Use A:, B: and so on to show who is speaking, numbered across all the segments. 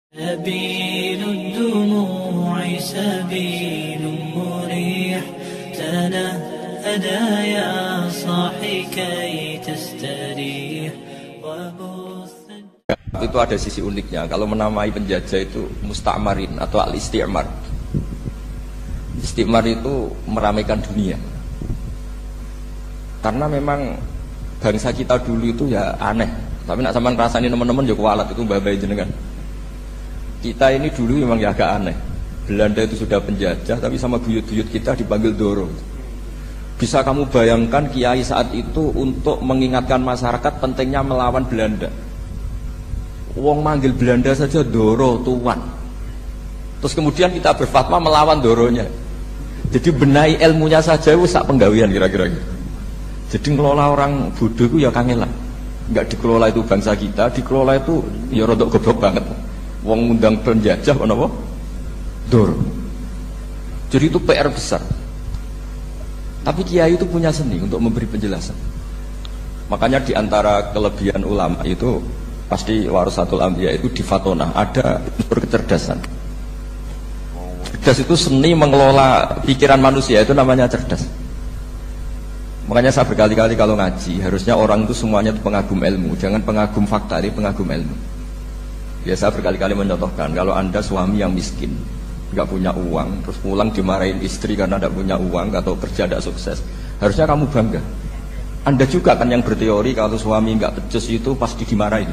A: سبيل الدموع سبيل مريح تنهدى يا صاحي كي تستريح
B: Itu ada sisi uniknya. Kalau menamai penjajah itu musta'marin atau al-isti'mar. Isti'mar itu meramaikan dunia. Karena memang bangsa kita dulu itu ya aneh. Tapi nak sampean rasani teman-teman ya kualat itu babai jenengan. Kita ini dulu memang ya agak aneh. Belanda itu sudah penjajah, tapi sama buyut-buyut kita dipanggil Doro. Bisa kamu bayangkan kiai saat itu untuk mengingatkan masyarakat pentingnya melawan Belanda. Wong manggil Belanda saja Doro tuan. Terus kemudian kita berfatwa melawan Doronya. Jadi benahi ilmunya saja itu sak penggawean kira-kira. Jadi ngelola orang bodoh itu ya kangelan. Enggak dikelola itu bangsa kita, dikelola itu ya rodok goblok banget. Wong ngundang penjajah apa? Doro. Jadi itu PR besar. Tapi kiai itu punya seni untuk memberi penjelasan. Makanya di antara kelebihan ulama itu pasti warasatul anbiya itu di fatona ada unsur kecerdasan. Cerdas itu seni mengelola pikiran manusia, itu namanya cerdas. Makanya saya berkali-kali kalau ngaji harusnya orang itu semuanya itu pengagum ilmu, jangan pengagum fakta, ini pengagum ilmu. Biasa berkali-kali mencontohkan kalau Anda suami yang miskin, nggak punya uang, terus pulang dimarahin istri karena tidak punya uang atau kerja tidak sukses, harusnya kamu bangga. Anda juga kan yang berteori kalau suami nggak becus itu pasti dimarahin.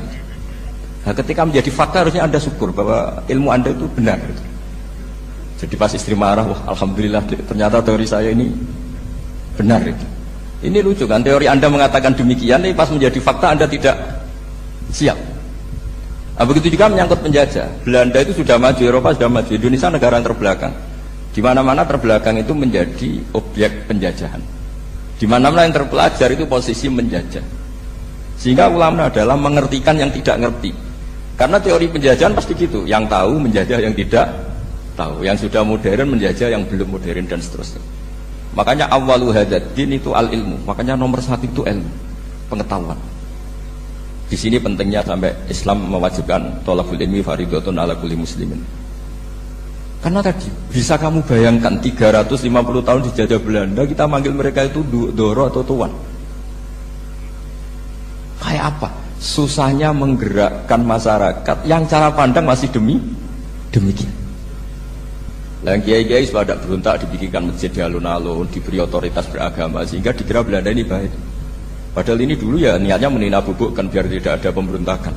B: Nah, ketika menjadi fakta harusnya Anda syukur bahwa ilmu Anda itu benar. Jadi pas istri marah, wah alhamdulillah ternyata teori saya ini benar itu. Ini lucu kan, teori Anda mengatakan demikian, tapi pas menjadi fakta Anda tidak siap. Nah, begitu juga menyangkut penjajah. Belanda itu sudah maju, Eropa sudah maju, Indonesia negara yang terbelakang. Di mana-mana terbelakang itu menjadi objek penjajahan. Di mana-mana yang terpelajar itu posisi menjajah. Sehingga ulama adalah mengertikan yang tidak ngerti. Karena teori penjajahan pasti gitu, yang tahu menjajah yang tidak tahu, yang sudah modern menjajah yang belum modern dan seterusnya. Makanya awwalu hadzal din itu al ilmu. Makanya nomor satu itu ilmu, pengetahuan. Di sini pentingnya sampai Islam mewajibkan thalabul ilmi fardhatun ala kulli muslimin. Karena tadi bisa kamu bayangkan 350 tahun dijajah Belanda, kita manggil mereka itu Doro atau tuan. Kayak apa? Susahnya menggerakkan masyarakat yang cara pandang masih demikian. Yang kiai-kiai sudah tidak berontak dibikinkan masjid di alun-alun, diberi otoritas beragama sehingga dikira Belanda ini baik. Padahal ini dulu ya niatnya menina bubukkan biar tidak ada pemberontakan.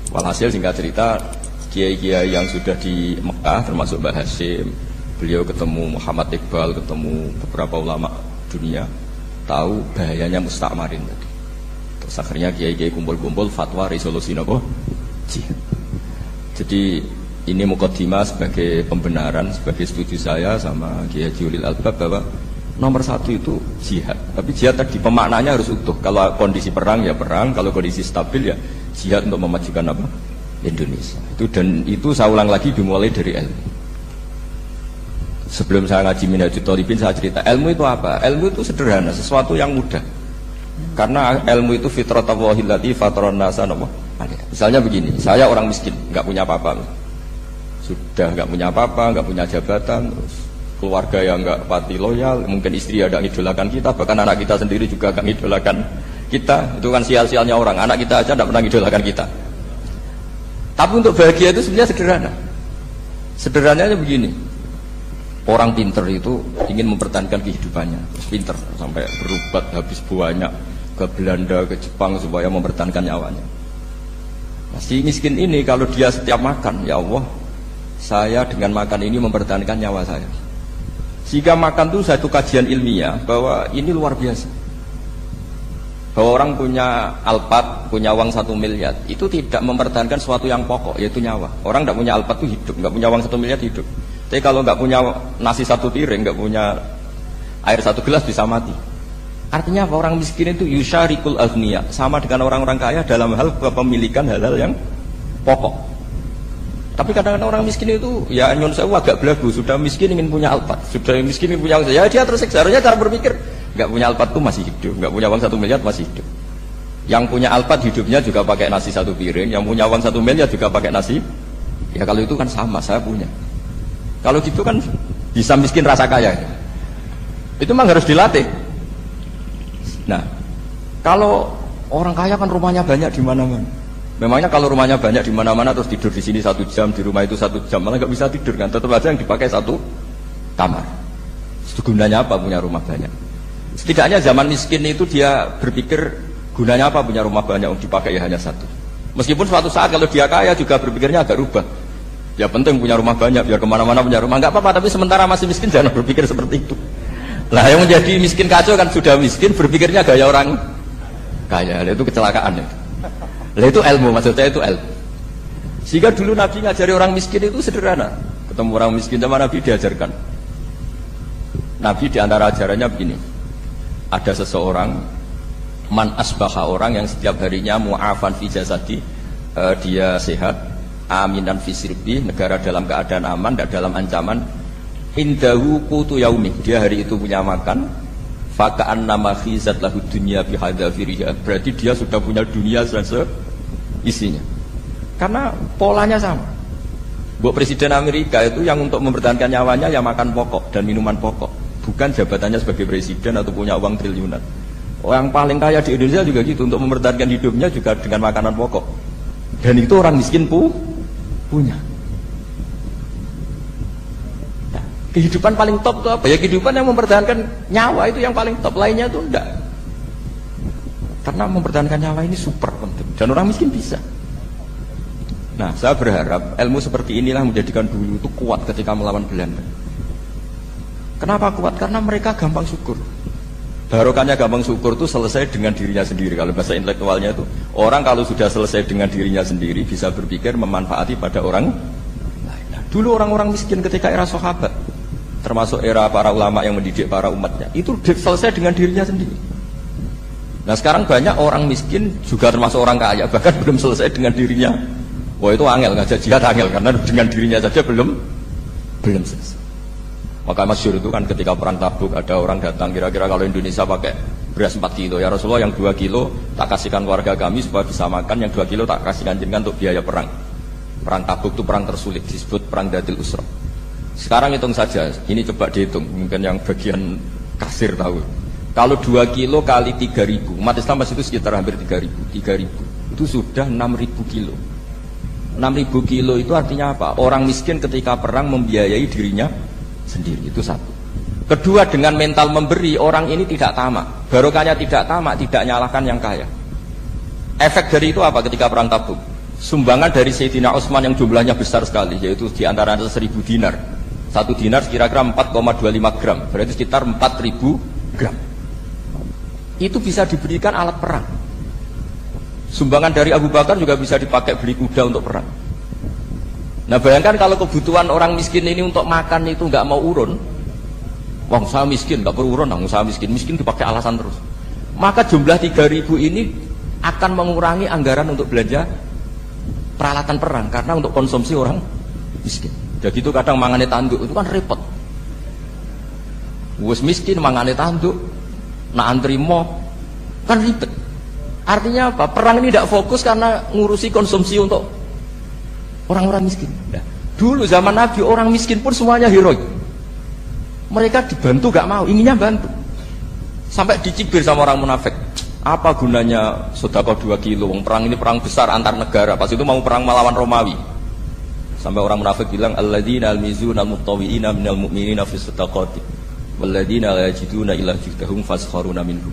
B: Walhasil singkat cerita, kiai-kiai yang sudah di Mekah termasuk Mbah Hasyim, beliau ketemu Muhammad Iqbal, ketemu beberapa ulama dunia, tahu bahayanya musta'marin tadi. Terus akhirnya kiai-kiai kumpul-kumpul fatwa resolusi nopo jihad. Jadi ini mukaddimah sebagai pembenaran, sebagai setuju saya sama Kiai Julil Albab bahwa nomor satu itu jihad. Tapi jihad tadi pemaknanya harus utuh. Kalau kondisi perang ya perang, kalau kondisi stabil ya jihad untuk memajukan apa? Indonesia. Dan itu saya ulang lagi dimulai dari ilmu. Sebelum saya ngaji Minhajul Thalibin saya cerita ilmu itu apa? Ilmu itu sederhana, sesuatu yang mudah. Karena ilmu itu fitratallahi allati fataran nasa apa? Misalnya begini, saya orang miskin, nggak punya apa-apa. Sudah nggak punya apa-apa, nggak punya jabatan, terus keluarga yang nggak pati loyal, mungkin istri ada ngidolakan kita, bahkan anak kita sendiri juga nggak ngidolakan kita. Itu kan sial-sialnya orang, anak kita aja nggak pernah ngidolakan kita. Tapi untuk bahagia itu sebenarnya sederhana. Sederhananya begini, orang pinter itu ingin mempertahankan kehidupannya, terus pinter sampai berobat habis banyak ke Belanda, ke Jepang supaya mempertahankan nyawanya. Si miskin ini kalau dia setiap makan, ya Allah, saya dengan makan ini mempertahankan nyawa saya. Sehingga makan itu satu kajian ilmiah bahwa ini luar biasa. Bahwa orang punya alpat, punya uang 1 miliar, itu tidak mempertahankan sesuatu yang pokok, yaitu nyawa. Orang tidak punya alpat itu hidup, nggak punya uang 1 miliar hidup. Tapi kalau nggak punya nasi 1 piring, nggak punya air 1 gelas bisa mati. Artinya apa? Orang miskin itu yusyarikul aghniya, sama dengan orang-orang kaya dalam hal kepemilikan hal-hal yang pokok. Tapi kadang-kadang orang miskin itu ya nyun sewu agak belagu, sudah miskin ingin punya alpat, sudah miskin ingin punya uang, ya dia tersiksa. Harusnya cara berpikir nggak punya alpat itu masih hidup, nggak punya uang 1 miliar masih hidup. Yang punya Alphard hidupnya juga pakai nasi 1 piring, yang punya uang 1 miliar juga pakai nasi. Ya kalau itu kan sama, saya punya. Kalau gitu kan bisa miskin rasa kaya. Itu memang harus dilatih. Nah, kalau orang kaya kan rumahnya banyak di mana-mana. Memangnya kalau rumahnya banyak di mana-mana terus tidur di sini 1 jam, di rumah itu 1 jam, malah nggak bisa tidur kan? Tetap aja yang dipakai 1 kamar. Itu gunanya apa punya rumah banyak? Setidaknya zaman miskin itu dia berpikir gunanya apa punya rumah banyak untuk dipakai ya hanya 1. Meskipun suatu saat kalau dia kaya juga berpikirnya agak rubah. Ya penting punya rumah banyak biar kemana-mana punya rumah, nggak apa-apa. Tapi sementara masih miskin jangan berpikir seperti itu. Lah yang menjadi miskin kacau kan sudah miskin berpikirnya gaya orang kaya. Itu kecelakaan itu. Lah itu ilmu, maksud saya itu ilmu. Sehingga dulu Nabi ngajari orang miskin itu sederhana. Ketemu orang miskin sama Nabi diajarkan. Nabi diantara ajarannya begini. Ada seseorang man asbaha, orang yang setiap harinya mu'afan fi jasadi, dia sehat, aminan fi sirbi, negara dalam keadaan aman, tidak dalam ancaman, indahu qutu yaumi, dia hari itu punya makan, faka'an nama khizat lahu dunya bihadzafiriha, berarti dia sudah punya dunia dan isinya. Karena polanya sama. Buat Presiden Amerika itu yang untuk mempertahankan nyawanya ya makan pokok dan minuman pokok, bukan jabatannya sebagai presiden atau punya uang triliunan. Orang paling kaya di Indonesia juga gitu, untuk mempertahankan hidupnya juga dengan makanan pokok. Dan itu orang miskin punya. Nah, kehidupan paling top itu apa? Ya kehidupan yang mempertahankan nyawa itu yang paling top, lainnya itu enggak. Karena mempertahankan nyawa ini super penting. Dan orang miskin bisa. Nah, saya berharap ilmu seperti inilah menjadikan dulu itu kuat ketika melawan Belanda. Kenapa kuat? Karena mereka gampang syukur. Barokahnya gampang syukur itu selesai dengan dirinya sendiri. Kalau bahasa intelektualnya itu, orang kalau sudah selesai dengan dirinya sendiri bisa berpikir memanfaati pada orang lain. Nah, dulu orang-orang miskin ketika era sahabat, termasuk era para ulama yang mendidik para umatnya, itu selesai dengan dirinya sendiri. Nah sekarang banyak orang miskin juga termasuk orang kaya, bahkan belum selesai dengan dirinya. Wah itu angel, ngajak jihad angel, karena dengan dirinya saja belum selesai. Maka masyhur itu kan ketika perang Tabuk ada orang datang, kira-kira kalau Indonesia pakai beras 4 kilo, ya Rasulullah yang 2 kilo tak kasihkan keluarga kami supaya bisa makan, yang 2 kilo tak kasihkan jenengan untuk biaya perang. Perang Tabuk itu perang tersulit, disebut perang Dhatil Usra. Sekarang hitung saja, ini coba dihitung, mungkin yang bagian kasir tahu. Kalau 2 kilo kali 3.000, umat Islam pas itu sekitar hampir 3.000, itu sudah 6.000 kilo. 6.000 kilo itu artinya apa? Orang miskin ketika perang membiayai dirinya sendiri, itu satu. Kedua, dengan mental memberi, orang ini tidak tamak. Barokahnya tidak tamak, tidak nyalahkan yang kaya. Efek dari itu apa ketika perang Tabuk? Sumbangan dari Sayyidina Utsman yang jumlahnya besar sekali, yaitu di antara 1.000 dinar. 1 dinar kira-kira 4,25 gram, berarti sekitar 4.000 gram. Itu bisa diberikan alat perang. Sumbangan dari Abu Bakar juga bisa dipakai beli kuda untuk perang. Nah bayangkan kalau kebutuhan orang miskin ini untuk makan itu nggak mau urun. Wong saya miskin, nggak perlu urun, saya miskin dipakai alasan terus. Maka jumlah 3.000 ini akan mengurangi anggaran untuk belanja peralatan perang, karena untuk konsumsi orang miskin. Jadi itu kadang mangane tanduk itu kan repot. Wes miskin mangane tanduk, nak antri mo kan ribet. Artinya apa? Perang ini tidak fokus karena ngurusi konsumsi untuk orang-orang miskin. Nah, dulu zaman Nabi orang miskin pun semuanya heroik. Mereka dibantu gak mau, inginnya bantu. Sampai dicibir sama orang munafik. Apa gunanya sedekah 2 kilo? Perang ini perang besar antar negara. Pas itu mau perang melawan Romawi. Sampai orang munafik bilang alladzina almizuna almuttawiina minal mu'minina fi sadaqati walladzina la yajiduna illa juhdahum faskharuna minhum.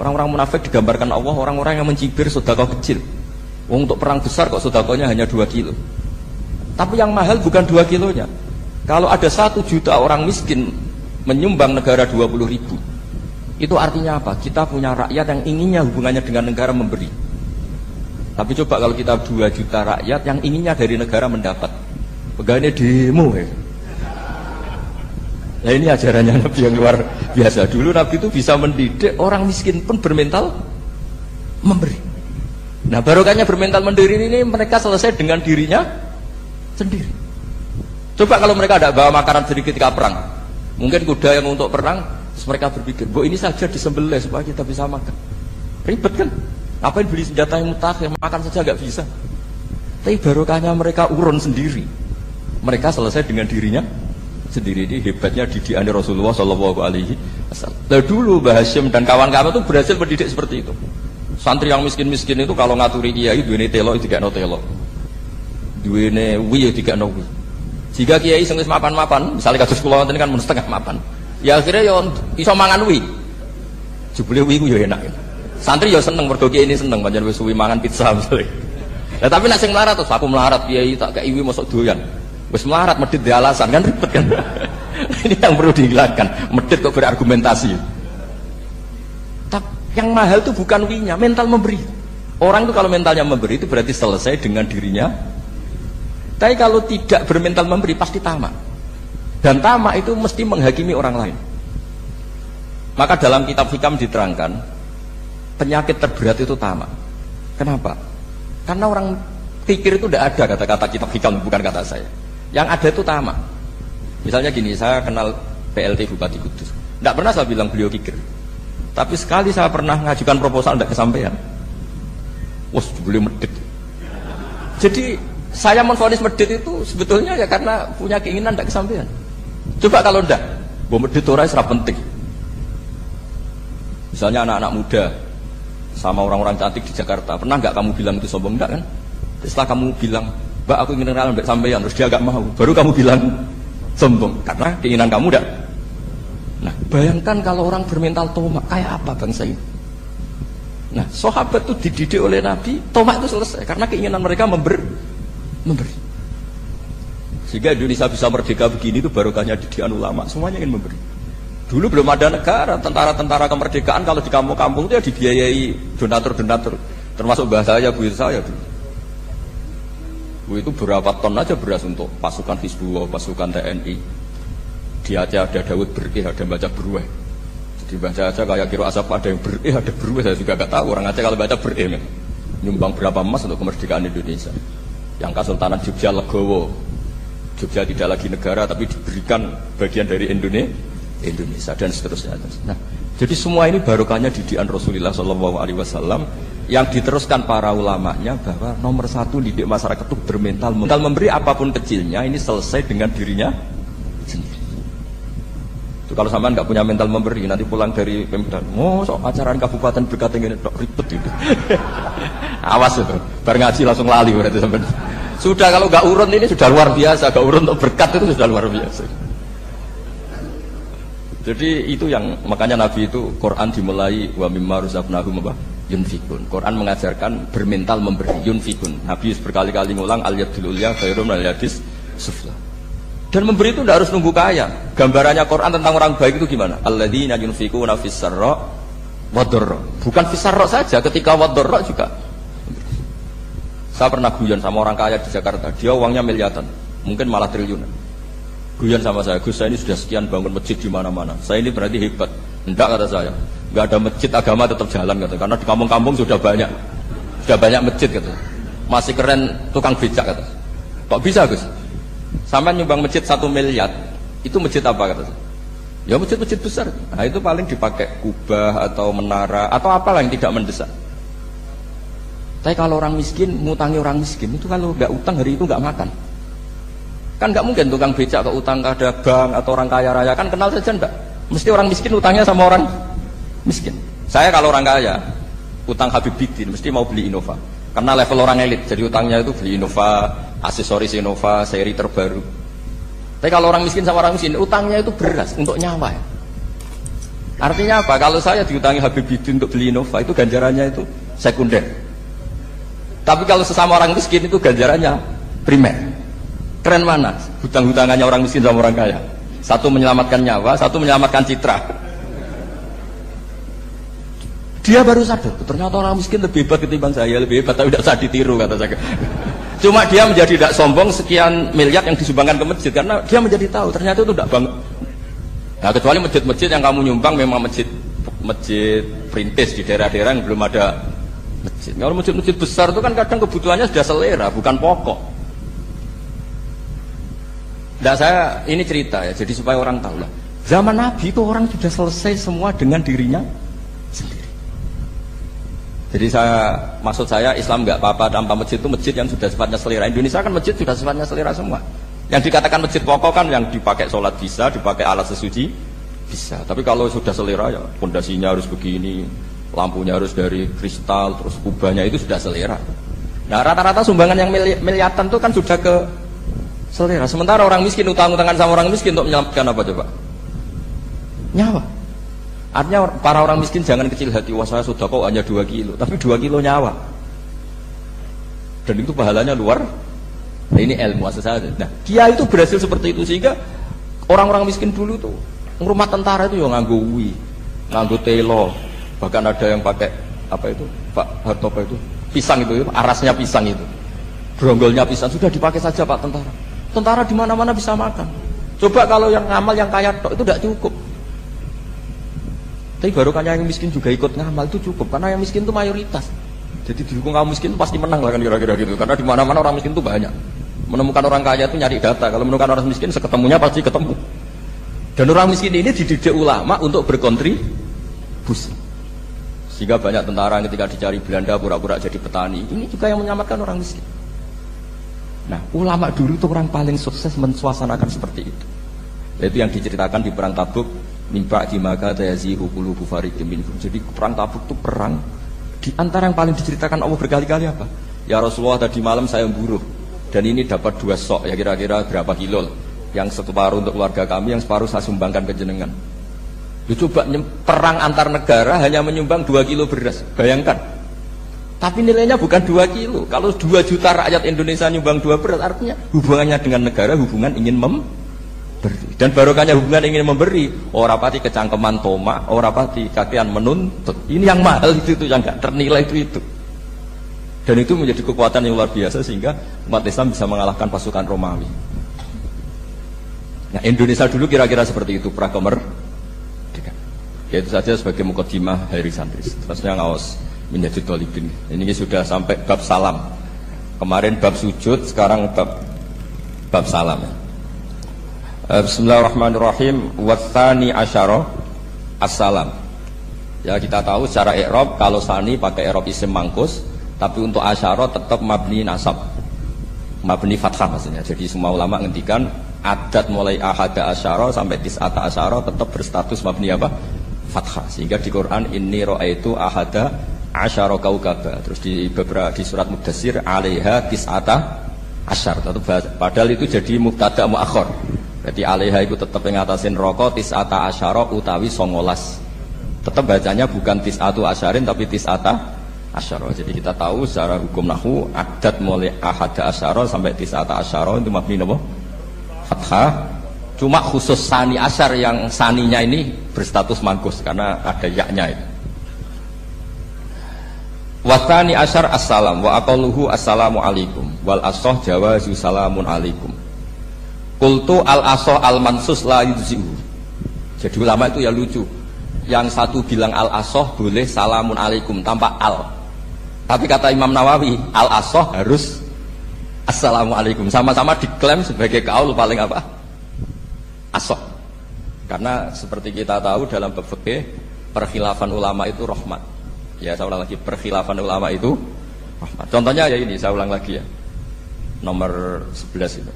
B: Orang-orang munafik digambarkan Allah orang-orang yang mencibir sedekah kecil. Untuk perang besar kok sedekahnya hanya 2 kilo. Tapi yang mahal bukan 2 kilonya. Kalau ada 1 juta orang miskin menyumbang negara 20.000, itu artinya apa? Kita punya rakyat yang inginnya hubungannya dengan negara memberi. Tapi coba kalau kita 2 juta rakyat yang inginnya dari negara mendapat, pegawainya demo ya. Nah ini ajarannya Nabi yang luar biasa. Dulu Nabi itu bisa mendidik orang miskin pun bermental memberi. Nah barokahnya bermental mandiri ini mereka selesai dengan dirinya sendiri. Coba kalau mereka tidak bawa makanan sedikit ketika perang, mungkin kuda yang untuk perang, terus mereka berpikir, ini saja disembelih supaya kita bisa makan. Ribet kan? Ngapain beli senjata yang mutakhir, makan saja nggak bisa. Tapi barokahnya mereka urun sendiri. Mereka selesai dengan dirinya sendiri. Ini hebatnya didikan Rasulullah Shallallahu Alaihi Wasallam. Nah dulu Mbah Hasyim dan kawan-kawan itu berhasil mendidik seperti itu. Santri yang miskin-miskin itu kalau ngaturi kiai duwene telo itu gak no telo, duwene wi itu gak no wi. Jika kiai sing wis mapan-mapan, misalnya kados kula wonten kan mun setengah mapan, ya akhirnya yo iso mangan wi. Jebule wi ku yo enak. Santri yo seneng mergo kiai ini seneng pancen wis suwi mangan pizza misalnya. Lah tapi nek sing melarat terus aku melarat kiai tak kei wi mosok doyan. Wis melarat medhit di alasan kan ribet kan. Ini yang perlu dihilangkan, medhit kok berargumentasi. Yang mahal itu bukan winya, mental memberi. Orang itu kalau mentalnya memberi itu berarti selesai dengan dirinya. Tapi kalau tidak bermental memberi pasti tamak. Dan tamak itu mesti menghakimi orang lain. Maka dalam kitab hikam diterangkan penyakit terberat itu tamak. Kenapa? Karena orang pikir itu tidak ada kata-kata kitab hikam, bukan kata saya. Yang ada itu tamak. Misalnya gini, saya kenal PLT Bupati Kudus. Tidak pernah saya bilang beliau kikir. Tapi sekali saya pernah ngajukan proposal tidak kesampaian. Wah, boleh medit. Jadi saya menvonis medit itu sebetulnya ya karena punya keinginan tidak kesampaian. Coba kalau tidak, bahwa medit orang serap penting. Misalnya anak-anak muda sama orang-orang cantik di Jakarta, pernah nggak kamu bilang itu sombong? Enggak kan? Setelah kamu bilang, Mbak aku ingin kenal mbak sampean, terus dia agak mau, baru kamu bilang sombong karena keinginan kamu tidak. Nah, bayangkan kalau orang bermental tomak, kayak apa bangsa ini? Nah, sahabat itu dididik oleh Nabi, tomak itu selesai karena keinginan mereka memberi. Sehingga Indonesia bisa merdeka begini itu barokahnya didikan ulama, semuanya ingin memberi. Dulu belum ada negara, tentara-tentara kemerdekaan kalau di kampung-kampung itu ya dibiayai donatur-donatur, termasuk bahasa saya, buyut saya dulu. Itu berapa ton aja beras untuk pasukan Hizbullah, pasukan TNI. Di Aceh ada Daud berih, ada baca berueh. Jadi baca aja kayak kira asap ada yang berih, ada berueh. Saya juga gak tahu orang Aceh kalau baca berih nyumbang berapa emas untuk kemerdekaan Indonesia. Yang Kesultanan Jogja Legowo, Jogja tidak lagi negara tapi diberikan bagian dari Indonesia dan seterusnya. Nah, jadi semua ini barokahnya didikan Rasulullah SAW yang diteruskan para ulamanya bahwa nomor satu didik masyarakat itu bermental memberi apapun kecilnya ini selesai dengan dirinya sendiri. Itu kalau sampean nggak punya mental memberi, nanti pulang dari Pemda, sok acara kabupaten berkata ini ribet itu. Awas itu, bar ngaji langsung lali berarti sampean. Sudah kalau nggak urun ini sudah luar biasa, nggak urun untuk berkat itu sudah luar biasa. Jadi itu yang makanya Nabi itu Quran dimulai wa mimma razaqnahum yunfikun. Quran mengajarkan bermental memberi yunfikun. Nabi berkali-kali ngulang al yadul ulya khairum al yadis sufla. Dan memberi itu tidak harus nunggu kaya. Gambarannya Quran tentang orang baik itu gimana? Alladzina yunfikuna fis sarra wa dharra. Bukan fis sarra saja, ketika wa dharra juga. Saya pernah guyon sama orang kaya di Jakarta. Dia uangnya miliaran, mungkin malah triliunan. Guyon sama saya, Gus saya ini sudah sekian bangun masjid di mana-mana. Saya ini berarti hebat. Enggak kata saya. Enggak ada masjid agama tetap jalan kata. Karena di kampung-kampung sudah banyak masjid kata. Masih keren tukang becak kata. Kok bisa Gus? Sampai nyumbang masjid 1 miliar, itu masjid apa kata saya? Ya masjid-masjid besar. Nah itu paling dipakai kubah atau menara atau apalah yang tidak mendesak. Tapi kalau orang miskin, ngutangi orang miskin itu kalau nggak utang hari itu nggak makan. Kan nggak mungkin tukang becak ke utang ke bank atau orang kaya raya kan kenal saja enggak. Mesti orang miskin utangnya sama orang miskin. Saya kalau orang kaya utang Habib Bidin mesti mau beli Innova. Karena level orang elit, jadi utangnya itu beli Innova, aksesoris Innova, seri terbaru. Tapi kalau orang miskin sama orang miskin, utangnya itu beras untuk nyawa. Artinya apa? Kalau saya diutangi Habib Bidin untuk beli Innova, itu ganjarannya itu sekunder. Tapi kalau sesama orang miskin itu ganjarannya primer. Keren mana? Hutang-hutangannya orang miskin sama orang kaya. Satu menyelamatkan nyawa, satu menyelamatkan citra. Dia baru sadar, ternyata orang miskin lebih hebat ketimbang saya, lebih hebat tapi tidak usah ditiru kata saya. Cuma dia menjadi tidak sombong sekian miliar yang disumbangkan ke masjid karena dia menjadi tahu ternyata itu tidak banget. Nah kecuali masjid-masjid yang kamu nyumbang memang masjid perintis di daerah-daerah yang belum ada masjid. Kalau masjid-masjid besar itu kan kadang kebutuhannya sudah selera, bukan pokok. Nah saya ini cerita ya, jadi supaya orang tahu lah. Zaman Nabi itu orang sudah selesai semua dengan dirinya sendiri. Jadi maksud saya Islam nggak apa-apa tanpa masjid itu masjid yang sudah sifatnya selera. Indonesia kan masjid sudah sifatnya selera semua. Yang dikatakan masjid pokok kan yang dipakai sholat bisa, dipakai alat sesuci bisa. Tapi kalau sudah selera ya pondasinya harus begini, lampunya harus dari kristal, terus kubahnya itu sudah selera. Nah rata-rata sumbangan yang miliatan itu kan sudah ke selera. Sementara orang miskin utang-utangan sama orang miskin untuk menyelamatkan apa coba? Nyawa. Artinya para orang miskin jangan kecil hati. Wah saya sudah kok hanya 2 kilo, tapi 2 kilo nyawa. Dan itu pahalanya luar. Nah, ini ilmu asal saja. Nah dia itu berhasil seperti itu sehingga orang-orang miskin dulu tuh rumah tentara itu ya nganggo ui, nganggo telo, bahkan ada yang pakai apa itu Pak Hartopo itu pisang itu, arasnya pisang itu, bronggolnya pisang sudah dipakai saja Pak tentara. Tentara di mana-mana bisa makan. Coba kalau yang ngamal yang kaya tok itu tidak cukup. Tapi barokahnya yang miskin juga ikut ngamal itu cukup karena yang miskin itu mayoritas. Jadi didukung kaum miskin itu pasti menang lah kan kira-kira gitu. Karena di mana-mana orang miskin itu banyak. Menemukan orang kaya itu nyari data. Kalau menemukan orang miskin seketemunya pasti ketemu. Dan orang miskin ini dididik ulama untuk berkontribusi. Sehingga banyak tentara ketika dicari Belanda pura-pura jadi petani. Ini juga yang menyelamatkan orang miskin. Nah, ulama dulu itu orang paling sukses mensuasanakan seperti itu. Itu yang diceritakan di perang Tabuk. Mimpa di maka tayazihu qulubu fariqin minhum. Jadi perang Tabuk itu perang di antara yang paling diceritakan Allah berkali-kali apa? Ya Rasulullah tadi malam saya buruh dan ini dapat 2 sok ya kira-kira berapa kilo lah. Yang separuh untuk keluarga kami, yang separuh saya sumbangkan ke jenengan. Coba perang antar negara hanya menyumbang 2 kilo beras. Bayangkan. Tapi nilainya bukan 2 kilo. Kalau 2 juta rakyat Indonesia nyumbang 2 beras artinya hubungannya dengan negara hubungan ingin memberi. Dan barokahnya hubungan ingin memberi, ora pati kecangkeman toma, ora pati kakean menuntut. Ini yang mahal itu yang gak ternilai itu. Dan itu menjadi kekuatan yang luar biasa sehingga umat Islam bisa mengalahkan pasukan Romawi. Nah Indonesia dulu kira-kira seperti itu prakemer. Ya itu saja sebagai mukadimah Hairi Santris. Terusnya ngawas menjadi tolibin. Ini sudah sampai bab salam. Kemarin bab sujud, sekarang bab salam. Bismillahirrahmanirrahim. Watsani asyara assalam. Ya kita tahu secara i'rab kalau sani pakai i'rab isim mangkus, tapi untuk asyara tetap mabni nasab, mabni fathah maksudnya. Jadi semua ulama ngendikan adat mulai ahada asyara sampai tis'ata asyara tetap berstatus mabni apa? Fathah. Sehingga di Quran inni ra'aitu ahada asyara kaukaba. Terus di beberapa di surat Mudatsir 'alaiha tis'ata asyar. Padahal itu jadi mubtada muakhar. Berarti alaiha itu tetap ngatasin roko tis'ata asyara utawi 19. Tetap bacanya bukan tis'atu asyarin tapi tis'ata asyara. Jadi kita tahu secara hukum nahwu adat mulai ahada asyara sampai tis'ata asyara itu mabni napa? Fathah. Cuma khusus sani asyar yang saninya ini berstatus mangkus karena ada yaknya itu. Wasani asyar assalam wa aqalluhu assalamu alaikum wal asah jawazu salamun alaikum. Kultu al-asoh al-mansus la yujzi'u. Jadi ulama itu ya lucu. Yang satu bilang al-asoh boleh salamun alaikum tanpa al. Tapi kata Imam Nawawi, al-asoh harus assalamu alaikum. Sama-sama diklaim sebagai kaul paling apa? Asoh. Karena seperti kita tahu dalam bab fikih, perkhilafan ulama itu rahmat. Ya saya ulang lagi, perkhilafan ulama itu rahmat. Contohnya ya ini, saya ulang lagi ya. Nomor 11 itu.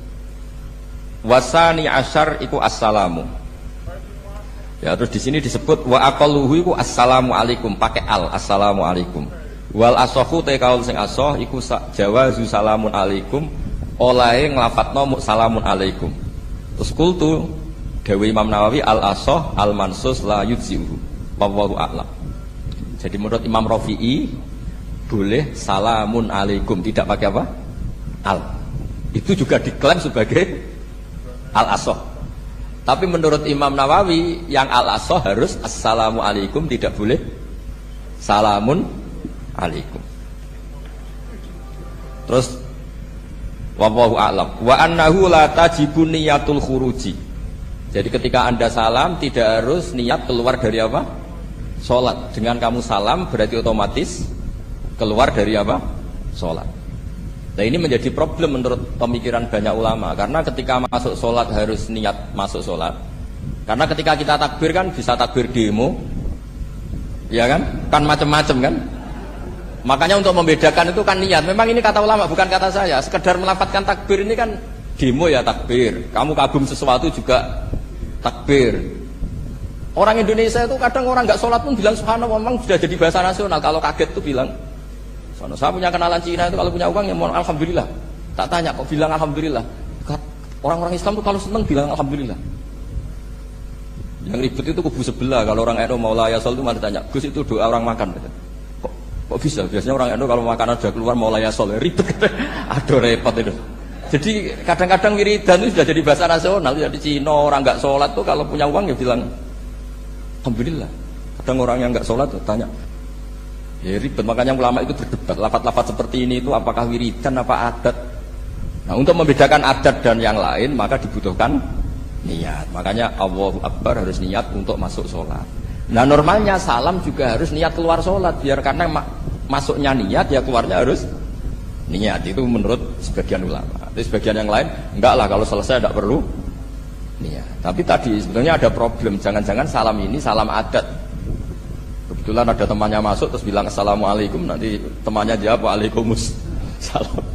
B: Wasani asyar iku assalamu. Ya terus di sini disebut wa aqalluhu iku assalamu alaikum pakai al assalamu alaikum. Wal asohu te kaul sing asoh iku jawazu salamun alaikum olahe nglafatno salamun alaikum. Terus kultu dewe Imam Nawawi al asoh al mansus la yujzi'u. Wallahu a'lam. Jadi menurut Imam Rafi'i boleh salamun alaikum tidak pakai apa? Al. Itu juga diklaim sebagai al-asoh. Tapi menurut Imam Nawawi yang al-asoh harus assalamu alaikum, tidak boleh salamun alaikum. Terus wallahu a'lam wa annahu la tajibu niyatul khuruji. Jadi ketika Anda salam tidak harus niat keluar dari apa? Salat. Dengan kamu salam berarti otomatis keluar dari apa? Salat. Nah ini menjadi problem menurut pemikiran banyak ulama. Karena ketika masuk sholat harus niat masuk sholat. Karena ketika kita takbir kan bisa takbir demo, ya kan? Kan macam-macam kan? Makanya untuk membedakan itu kan niat. Memang ini kata ulama bukan kata saya. Sekedar melafadzkan takbir ini kan demo ya takbir. Kamu kagum sesuatu juga takbir. Orang Indonesia itu kadang orang nggak sholat pun bilang subhanallah, memang sudah jadi bahasa nasional. Kalau kaget tuh bilang. Saya punya kenalan Cina itu kalau punya uang ya mohon alhamdulillah. Tak tanya kok bilang alhamdulillah. Orang-orang Islam tuh kalau seneng bilang alhamdulillah. Yang ribet itu kubu sebelah. Kalau orang NU mau layasol itu malah tanya, Gus itu doa orang makan. Kok bisa? Biasanya orang NU kalau makanan sudah keluar mau layasol, ribet. Aduh repot itu. Jadi kadang-kadang wiridan itu sudah jadi bahasa nasional. Jadi Cina orang nggak sholat tuh kalau punya uang ya bilang alhamdulillah. Kadang orang yang nggak sholat tuh tanya, ya ribet. Makanya ulama itu berdebat. Lafaz-lafaz seperti ini itu apakah wiridan apa adat? Nah untuk membedakan adat dan yang lain maka dibutuhkan niat. Makanya Allahu Akbar harus niat untuk masuk sholat. Nah normalnya salam juga harus niat keluar sholat. Biar karena masuknya niat ya keluarnya harus niat. Itu menurut sebagian ulama. Tapi sebagian yang lain enggak lah, kalau selesai tidak perlu niat. Tapi tadi sebetulnya ada problem. Jangan-jangan salam ini salam adat. Kebetulan ada temannya masuk terus bilang assalamualaikum, nanti temannya jawab waalaikumsalam.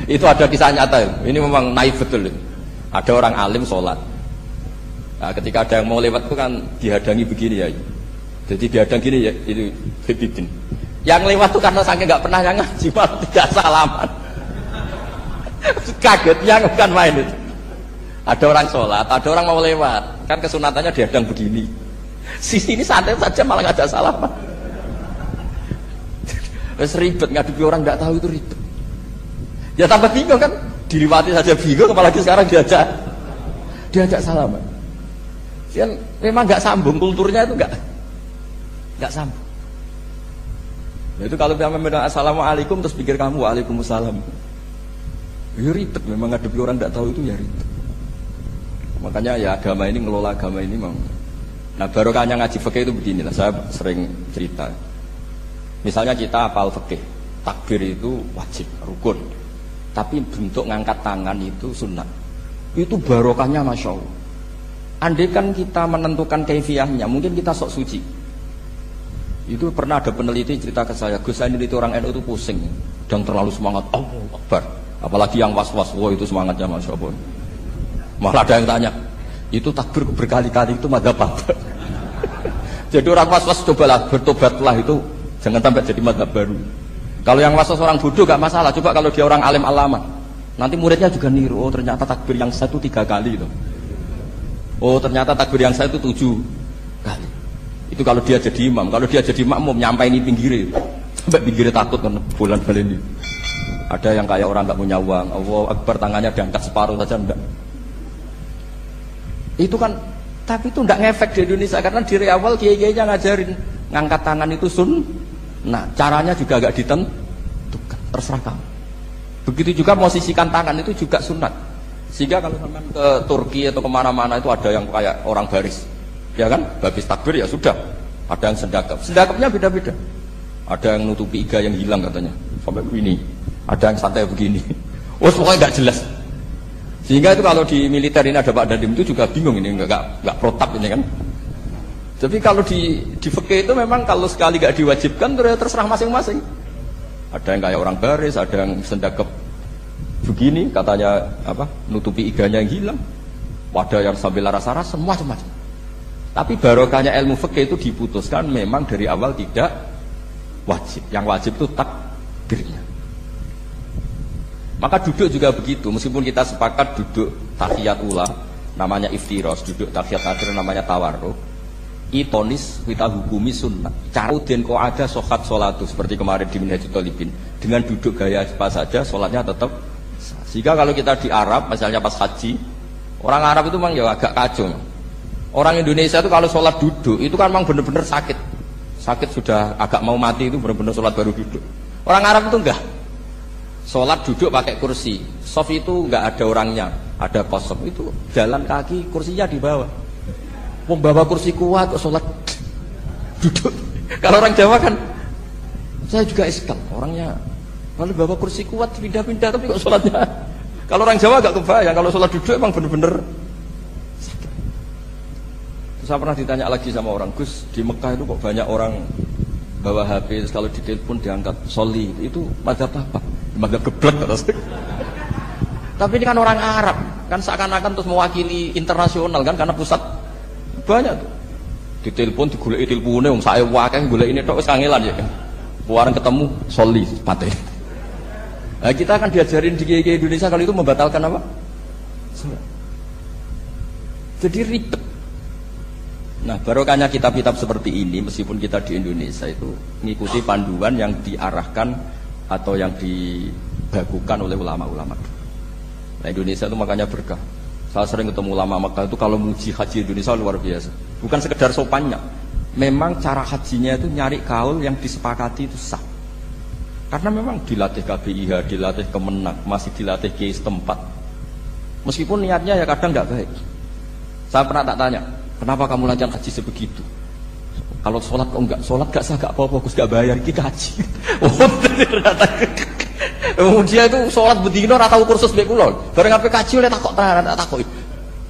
B: Itu ada kisah nyata. Ini memang naif betul. Ada orang alim sholat. Nah, ketika ada yang mau lewat itu kan dihadangi begini ya. Jadi dihadang gini ya, itu Habibin. Yang lewat itu karena saking nggak pernah yang ngaji malah tidak salaman. Kagetnya bukan main itu. Ada orang sholat, ada orang mau lewat. Kan kesunatannya dihadang begini. Sisi ini santai saja malah nggak ada salaman. Terus ribet, ngadepi orang nggak tahu itu ribet. Ya tambah bingung kan, diliwati saja bingung, apalagi sekarang diajak salaman. Kan memang nggak sambung, kulturnya itu nggak sambung. Nah, itu kalau memang assalamualaikum terus pikir kamu waalaikumsalam, ya ribet. Memang ngadepi orang nggak tahu itu ya ribet. Makanya ya agama ini, ngelola agama ini memang. Nah barokahnya ngaji fikih itu beginilah, saya sering cerita. Misalnya kita hafal fikih, takbir itu wajib, rukun. Tapi bentuk ngangkat tangan itu sunnah. Itu barokahnya Masya Allah. Andai kan kita menentukan kaifiyahnya, mungkin kita sok suci. Itu pernah ada peneliti cerita ke saya, Gus saya itu orang NU itu pusing, dan terlalu semangat, Allahu Akbar. Apalagi yang was-was, wah itu semangatnya Masya Allah. Malah ada yang tanya, itu takbir berkali-kali itu madhab apa? Jadi orang was-was cobalah, bertobatlah itu, jangan sampai jadi madhab baru. Kalau yang was-was orang bodoh gak masalah, coba kalau dia orang alim alama, nanti muridnya juga niru, oh ternyata takbir yang satu 3 kali itu. Oh ternyata takbir yang saya itu 7 kali. Itu kalau dia jadi imam. Kalau dia jadi makmum nyampai ini pinggir, sampai pinggirnya takut kan bulan ini. Ada yang kayak orang nggak punya uang, Allahu Akbar tangannya diangkat separuh saja enggak. Itu kan, tapi itu enggak ngefek di Indonesia karena dari awal kiai-kiainya ngajarin ngangkat tangan itu nah caranya juga agak ditentukan, terserah kamu. Begitu juga posisikan tangan itu juga sunat. Sehingga kalau sampai ke Turki atau kemana-mana itu ada yang kayak orang baris, ya kan? Habis takbir ya sudah. Ada yang sendakap, sendakapnya beda-beda. Ada yang nutupi iga yang hilang katanya, sampai begini. Ada yang santai begini. Oh pokoknya nggak jelas. Sehingga itu kalau di militer ini ada Pak Dandim itu juga bingung ini nggak protap ini kan. Tapi kalau di fikih itu memang kalau sekali nggak diwajibkan terserah masing-masing. Ada yang kayak orang baris, ada yang sendakap begini katanya apa nutupi iganya yang hilang, ada yang sambil rasa-rasa macam-macam. Tapi barokahnya ilmu fikih itu diputuskan memang dari awal tidak wajib. Yang wajib itu takbirnya. Maka duduk juga begitu, meskipun kita sepakat duduk tahiyat ula namanya iftiros, duduk tahiyat akhir namanya tawarruk. Itonis kita hukumi sunnah. Carudin kok ada sokat solatu seperti kemarin di Minhajul Talibin. Dengan duduk gaya apa saja, sholatnya tetap. Sehingga kalau kita di Arab, misalnya pas haji, orang Arab itu memang ya agak kacau. Orang Indonesia itu kalau sholat duduk, itu kan memang benar-benar sakit. Sakit sudah agak mau mati itu benar-benar sholat baru duduk. Orang Arab itu enggak. Sholat duduk pakai kursi. Sof itu enggak ada orangnya, ada kosong. Itu jalan kaki, kursinya di bawah. Membawa kursi kuat, sholat duduk. Kalau orang Jawa kan, saya juga iskal. Orangnya kalau bawa kursi kuat pindah-pindah tapi kok sholatnya. Kalau orang Jawa agak kebayang, kalau sholat duduk emang bener-bener sakit. Terus saya pernah ditanya lagi sama orang, Gus di Mekah itu kok banyak orang bawa HP terus kalau ditelepon diangkat soli itu madzhab apa? Madzhab geblek terus. Tapi ini kan orang Arab, kan seakan-akan terus mewakili internasional kan karena pusat banyak tuh. Ditelepon digoleki telepone wong sae wakeh golekine tok wis kangelan ya. Puareng ketemu soli pate. Nah, kita akan diajarin di kiai Indonesia kalau itu membatalkan apa? Salat. Jadi ribet. Nah, barokahnya kitab-kitab seperti ini meskipun kita di Indonesia itu mengikuti panduan yang diarahkan atau yang dibagukan oleh ulama-ulama. Nah, Indonesia itu makanya berkah. Saya sering ketemu ulama Makkah itu kalau muji haji Indonesia luar biasa. Bukan sekedar sopannya. Memang cara hajinya itu nyari kaul yang disepakati itu sah. Karena memang dilatih KBIH, dilatih Kemenak, masih dilatih kiai setempat. Meskipun niatnya ya kadang nggak baik. Saya pernah tak tanya, kenapa kamu latihan haji sebegitu? Kalau sholat kok enggak? Sholat gak sah, gak apa-apa, Gus gak bayar, kita haji. Oh, dia itu sholat bedino ratau kursus baik kulon. Bareng apa kaji oleh takok tak takok.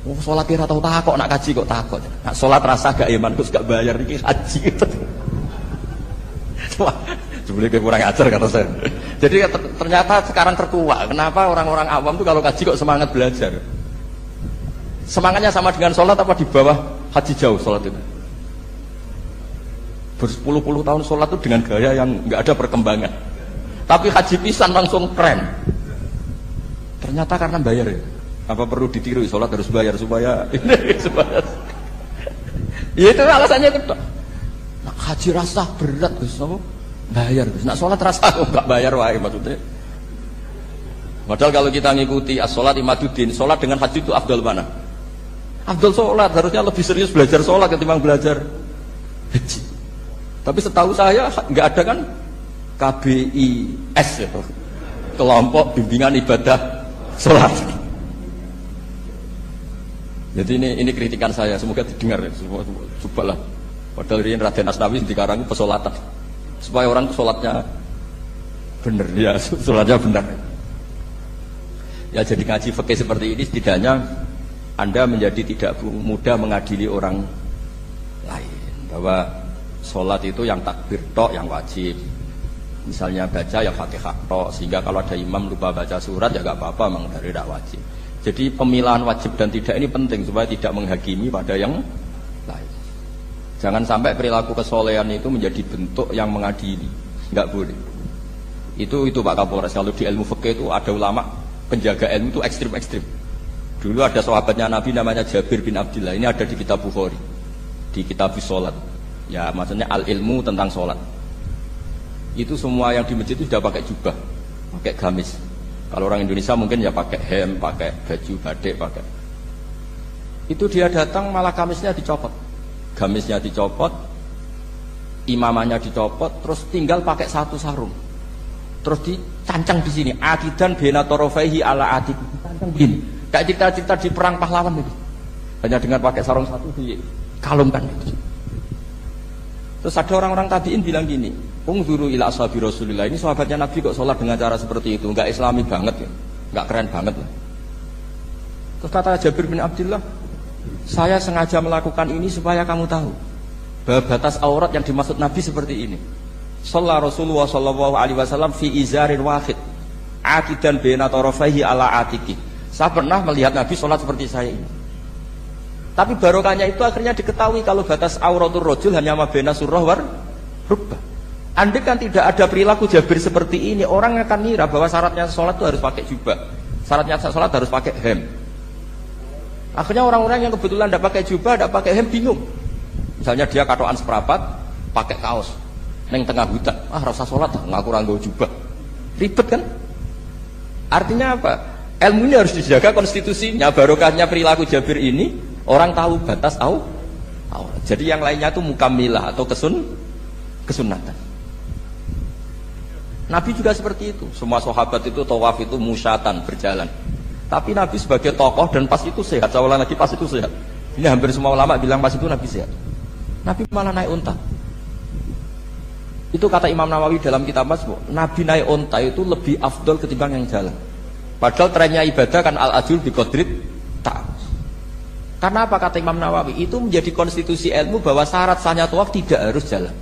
B: Oh, sholat kira tahu takok, nak kaji kok takok. Nak sholat rasa gak iman, Gus gak bayar, kita haji. Sebenarnya kurang ajar kata saya. Jadi ternyata sekarang terkuak. Kenapa orang-orang awam tuh kalau kaji kok semangat belajar? Semangatnya sama dengan sholat apa di bawah haji jauh sholat itu? Berpuluh-puluh tahun sholat itu dengan gaya yang nggak ada perkembangan. Tapi haji pisan langsung keren. Ternyata karena bayar ya. Apa perlu ditiru sholat harus bayar supaya ini supaya. Ya itu alasannya itu. Nah, haji rasa berat Gus, apa? Bayar Gus. Nah sholat rasa nggak bayar wae maksudnya. Padahal kalau kita ngikuti as-sholat imaduddin, sholat dengan haji itu afdal mana? Afdal sholat, harusnya lebih serius belajar sholat ketimbang belajar haji. Tapi setahu saya nggak ada kan KBIS itu, kelompok bimbingan ibadah sholat. Jadi ini kritikan saya, semoga didengar ya, cobalah. Padahal ini Raden Asnawi dikarang pesolatan supaya orang sholatnya benar ya, sholatnya benar. Ya jadi ngaji fikih seperti ini setidaknya Anda menjadi tidak mudah mengadili orang lain bahwa sholat itu yang takbir tok yang wajib. Misalnya baca ya Fatihah tok, sehingga kalau ada imam lupa baca surat ya gak apa-apa, memang dari tidak wajib. Jadi pemilahan wajib dan tidak ini penting supaya tidak menghakimi pada yang lain. Jangan sampai perilaku kesolehan itu menjadi bentuk yang mengadili, nggak boleh. Itu Pak Kapolres, kalau di ilmu fikih itu ada ulama penjaga ilmu itu ekstrim-ekstrim. Dulu ada sahabatnya Nabi namanya Jabir bin Abdillah, ini ada di kitab Bukhari, di kitab sholat. Ya maksudnya al-ilmu tentang sholat. Itu semua yang di masjid itu sudah pakai jubah, pakai gamis. Kalau orang Indonesia mungkin ya pakai hem, pakai baju batik, pakai. Itu dia datang malah gamisnya dicopot, gamisnya dicopot, imamannya dicopot, terus tinggal pakai satu sarung, terus dicancang di sini. Akidan bena torofaihi ala atik, dicancang begini. Kayak cerita-cerita di perang pahlawan itu. Hanya dengan pakai sarung satu dikalungkan gitu. Terus ada orang-orang tabiin bilang gini, ungzuru ila ashabi Rasulillah, ini sahabatnya Nabi kok sholat dengan cara seperti itu, enggak islami banget ya, enggak keren banget lah. Terus kata Jabir bin Abdillah, saya sengaja melakukan ini supaya kamu tahu bahwa batas aurat yang dimaksud Nabi seperti ini. Shalla Rasulullah sallallahu alaihi wasallam fi izarin wahid, akidan baina tarafaihi ala atiki. Saya pernah melihat Nabi sholat seperti saya ini. Tapi barokahnya itu akhirnya diketahui kalau batas auratul rajul hanya mabena surah war rubah. Andai kan tidak ada perilaku Jabir seperti ini, orang akan ngira bahwa syaratnya sholat itu harus pakai jubah, syaratnya sholat harus pakai hem. Akhirnya orang-orang yang kebetulan tidak pakai jubah, tidak pakai hem bingung. Misalnya dia katoan seperapat, pakai kaos, neng tengah hutan, rasa sholat, ngaku ranggo jubah, ribet kan? Artinya apa? Ilmu ini harus dijaga konstitusinya, barokahnya perilaku Jabir ini. Orang tahu batas aurat. Jadi yang lainnya itu mukamilah atau kesunatan. Nabi juga seperti itu. Semua sahabat itu tawaf itu musyatan berjalan. Tapi Nabi sebagai tokoh dan pas itu sehat. Saya ulang lagi, pas itu sehat. Ini hampir semua ulama bilang pas itu Nabi sehat. Nabi malah naik unta. Itu kata Imam Nawawi dalam kitab Masmur. Nabi naik unta itu lebih afdol ketimbang yang jalan. Padahal trennya ibadah kan al-ajur bi qadrit ta'am. Karena apa kata Imam Nawawi? Itu menjadi konstitusi ilmu bahwa syarat sahnya tawaf tidak harus jalan.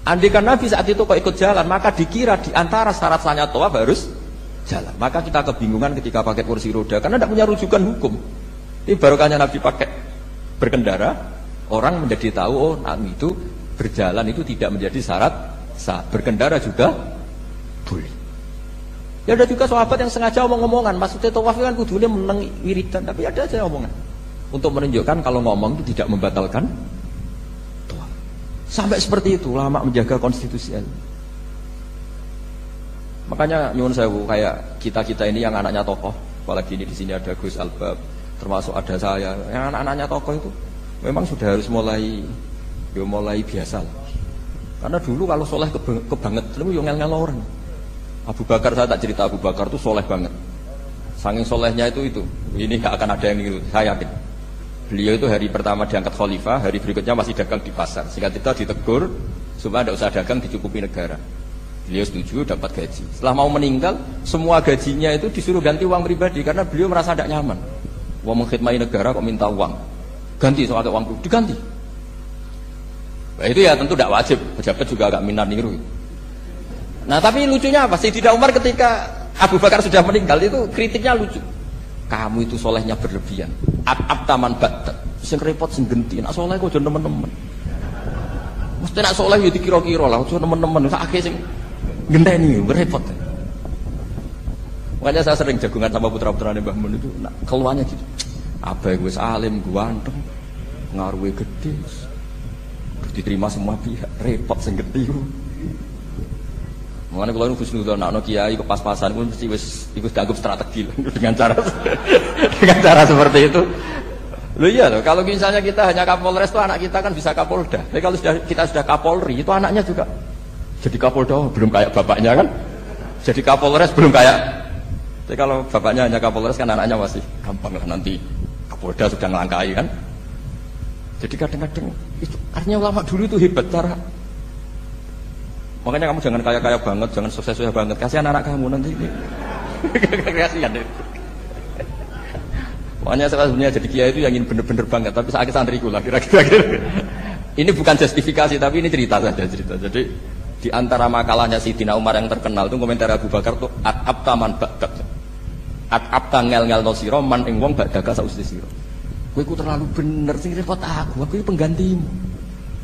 B: Andaikan Nabi saat itu kok ikut jalan, maka dikira di antara syarat sahnya tawaf harus jalan. Maka kita kebingungan ketika pakai kursi roda karena tidak punya rujukan hukum. Ini barokahnya Nabi pakai berkendara, orang menjadi tahu oh Nabi itu berjalan itu tidak menjadi syarat sah. Berkendara juga boleh. Ya ada juga sahabat yang sengaja omong-omongan, maksudnya tawaf kan kudunya menang wiridan, tapi ada aja omongan untuk menunjukkan kalau ngomong itu tidak membatalkan tawaf. Sampai seperti itu ulama menjaga konstitusi. Makanya nyuwun sewu kayak kita ini yang anaknya tokoh, apalagi ini di sini ada Gus Albab, termasuk ada saya, yang anak-anaknya tokoh itu memang sudah harus mulai biasa. Karena dulu kalau soleh kebanget, itu yang ngel-ngel orang. Abu Bakar, saya tak cerita Abu Bakar itu soleh banget. Saking solehnya itu ini gak akan ada yang niru, saya yakin. Beliau itu hari pertama diangkat khalifah, hari berikutnya masih dagang di pasar. Sehingga kita ditegur supaya tidak usah dagang, dicukupi negara. Beliau setuju, dapat gaji. Setelah mau meninggal, semua gajinya itu disuruh ganti uang pribadi karena beliau merasa tidak nyaman. Wong mengkhidmati negara kok minta uang, ganti soal uang diganti. Nah, itu ya tentu tidak wajib, pejabat juga agak minat niru. Nah tapi lucunya apa? Sayyidina Umar ketika Abu Bakar sudah meninggal itu kritiknya lucu. Kamu itu solehnya berlebihan. Ab taman batat. Sing repot sing genti. Nak soleh kok jangan teman-teman. Mesti nak soleh ya dikira-kira lah. Jangan teman-teman. Sakit sing genteni repot. Makanya saya sering jagungan sama putra-putra Mbah Mun itu. Nah, keluarnya gitu. Abai gue alim, gue anteng, ngaruhnya gede, diterima semua pihak. Repot sing genti. Mengenai kalau ini khusnudon, anak kiai ke pas-pasan pun mesti ikut dianggap strategi dengan cara seperti itu. Loh iya loh, kalau misalnya kita hanya Kapolres itu anak kita kan bisa Kapolda. Tapi kalau kita sudah Kapolri itu anaknya juga jadi Kapolda, belum kayak bapaknya kan. Jadi Kapolres belum kayak. Tapi kalau bapaknya hanya Kapolres kan anaknya masih gampang lah nanti Kapolda sudah ngelangkai kan. Jadi kadang-kadang itu artinya ulama dulu itu hebat cara. Makanya kamu jangan kaya-kaya banget, jangan sukses-sukses banget. Kasihan anak kamu nanti ini. Kasihan deh. Makanya saya sebenarnya jadi kiai itu yang ingin bener-bener banget, tapi saya santriku lah kira-kira. Ini bukan justifikasi, tapi ini cerita saja cerita. Jadi di antara makalahnya Sayyidina Umar yang terkenal itu komentar Abu Bakar tuh at-ab taman badak. At-ab tangel-ngel no siro man ing wong badaka sausti siro. Kowe ku terlalu bener sing repot aku iki penggantimu.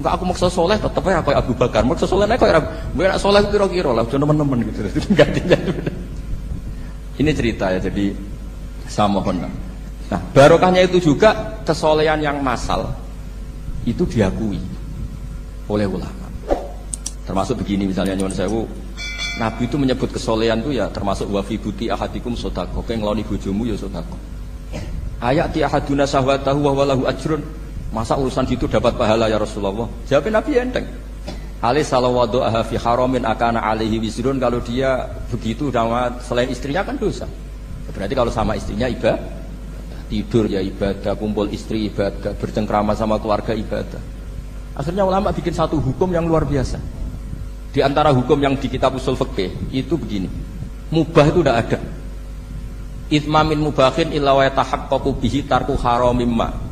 B: Enggak aku maksa soleh tetep aja kayak Abu Bakar. Maksa soleh nek kayak gue nak soleh kira-kira lah teman-teman gitu. Gantinya. Ini cerita ya jadi sama Honda. Nah, barokahnya itu juga kesolehan yang massal itu diakui oleh ulama. Termasuk begini misalnya nyuwun sewu, Nabi itu menyebut kesolehan itu ya termasuk wa fi buti ahadikum sedekah. Kowe ngloni bojomu ya sedekah. Ayati ahaduna sahwatahu wa walahu ajrun. Masa urusan itu dapat pahala ya Rasulullah? Jawabnya Nabi enteng. Ali salawadu aha fi haramin akana alaihi wisrun. Kalau dia begitu sama selain istrinya kan dosa. Berarti kalau sama istrinya ibadah, tidur ya ibadah, kumpul istri ibadah, bercengkrama sama keluarga ibadah. Akhirnya ulama bikin satu hukum yang luar biasa. Di antara hukum yang di kitab usul fikih itu begini. Mubah itu tidak ada. Itmamin mubahin illa wa yatahaqqaqu bihi tarku haramim ma.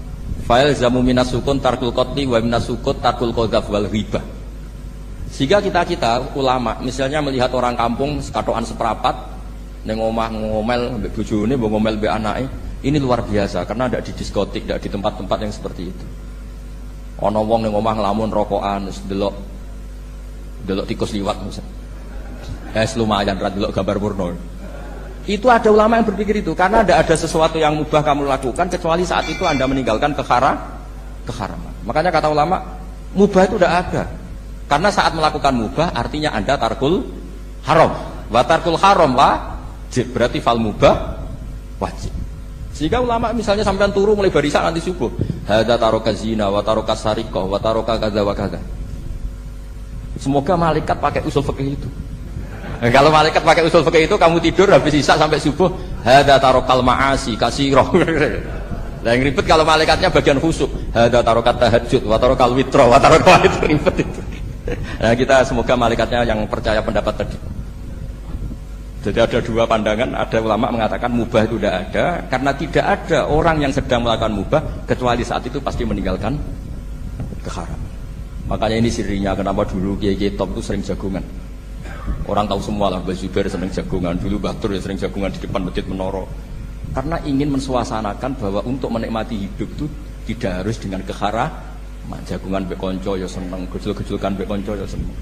B: Fa'il zamu minas sukun tarkul qatli wa minas sukut tarkul qadzaf wal ghibah. Sehingga kita ulama misalnya melihat orang kampung sekatokan seperapat ning omah ngomel mbek bojone, mbok ngomel mbek anake, ini luar biasa karena tidak di diskotik, tidak di tempat-tempat yang seperti itu. Ana wong ning omah nglamun rokokan wis delok tikus liwat misalnya. Lumayan ra delok gambar porno. Itu ada ulama yang berpikir itu karena tidak ada sesuatu yang mubah kamu lakukan kecuali saat itu Anda meninggalkan keharaman. Makanya kata ulama mubah itu tidak ada karena saat melakukan mubah artinya Anda tarkul haram. Wa tarkul haram wajib, berarti fal mubah wajib. Sehingga ulama misalnya sampean turu mulai barisan nanti subuh, hadza taraka zina wa taraka sariqah wa taraka kadza wa kadza. Semoga malaikat pakai usul fikih itu. Kalau malaikat pakai usul fikih itu kamu tidur habis isya sampai subuh hadza tarakal ma'asi kasirah. Lah yang ribet kalau malaikatnya bagian khusuk. Hadza tarakat tahajud wa tarakal witra wa tarakal itu ribet itu. Nah, kita semoga malaikatnya yang percaya pendapat tadi. Jadi ada dua pandangan, ada ulama mengatakan mubah itu tidak ada karena tidak ada orang yang sedang melakukan mubah kecuali saat itu pasti meninggalkan keharaman. Makanya ini sirinya kenapa dulu kiai-kiai top itu sering jagungan. Orang tahu semua lah, Mbah Zubair seneng jagungan, dulu Mbah Tur ya sering jagungan di depan Masjid Menara. Karena ingin mensuasanakan bahwa untuk menikmati hidup itu tidak harus dengan keharaman. Jagungan mbek kanca ya seneng, gejul-gejulkan mbek kanca ya seneng.